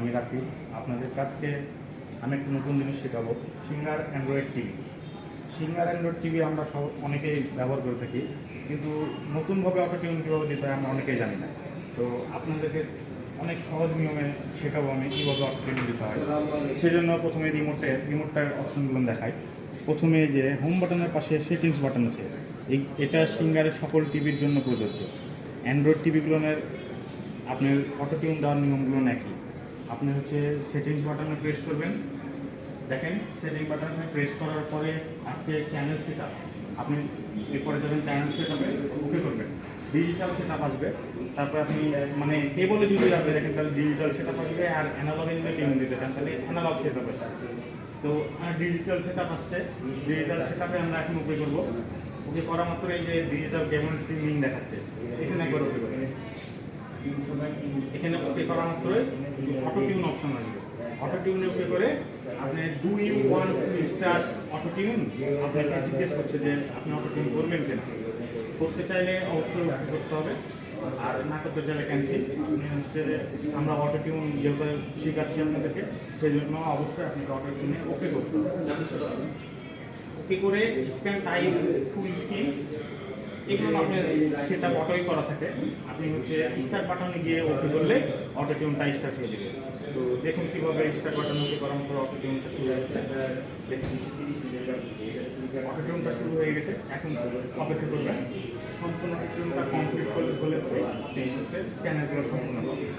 আমি রাখি আপনাদের কাছকে আমি একটা নতুন জিনিস শেখাবো। Singer Android TV. Singer Android TV আমরা সব অনেকেই ব্যবহার করে থাকি, কিন্তু নতুনভাবে অটো টিউন কীভাবে দিতে হয় আমরা অনেকেই জানি না। তো আপনাদেরকে অনেক সহজ নিয়মে শেখাবো আমি কীভাবে অটো টিউন দিতে হয়। সেই জন্য প্রথমে রিমোটটার অপশনগুলো দেখাই। প্রথমে যে হোম বাটনের পাশে সেটিংস বাটন আছে, এটা সিঙ্গারের সকল টিভির জন্য প্রযোজ্য। অ্যান্ড্রয়েড টিভিগুলোর আপনার অটো টিউন দেওয়ার নিয়মগুলো একই। আপনি হচ্ছে সেটিংস বাটনে প্রেস করবেন। দেখেন সেটিং বাটনে প্রেস করার পরে আসছে চ্যানেল সেট আপ। আপনি এরপরে যাবেন চ্যানেল সেট আপে, ওকে করবেন। ডিজিটাল সেট আপ আসবে। তারপরে আপনি মানে কেবলে যদি আপনি দেখেন তাহলে ডিজিটাল সেট আপ আসবে, আর অ্যানালগে যদি টিউন দিতে চান তাহলে অ্যানালগ সেট আপ আসবে। তো ডিজিটাল সেট আপ আসছে, ডিজিটাল সেট আপে আমরা এখন ওকে করবো। ওকে করা মাত্র এই যে ডিজিটাল কেবল টিউনিং দেখাচ্ছে, এখানে একবার ওকে করবেন। এখানে ওকে করা মাত্রই অটো টিউন অপশন আসবে। অটো টিউনে ওকে করে আপনি do you want to start auto tune, আপনাকে জিজ্ঞেস করছে যে আপনি অটো টিউন করবেন কিনা। করতে চাইলে অবশ্যই ওকে করতে হবে, আর না করতে চাইলে ক্যান্সেল। আপনি হচ্ছে আমরা অটো টিউন যেহেতু শেখাচ্ছি আপনাদেরকে, সেই জন্য অবশ্যই আপনাকে অটো টিউনে ওকে করতে হবে। ওকে করে স্ক্যান টাইম ফুল স্ক্রিন এগুলো আপনার সেটা অটোই করা থাকে। আপনি হচ্ছে স্টার্ট বাটনে গিয়ে ওকে করলে অটো টিউনটা স্টার্ট হয়ে যাবে। তো দেখুন কীভাবে স্টার্ট বাটন ওকে করার মতো অটো টিউনটা শুরু হচ্ছে। দেখুন অটো টিউনটা শুরু হয়ে গেছে। এখন অপেক্ষা করবেন। সম্পূর্ণ অটো টিউনটা কমপ্লিট করলে আপনি হচ্ছে চ্যানেলগুলো সম্পূর্ণ পাবেন।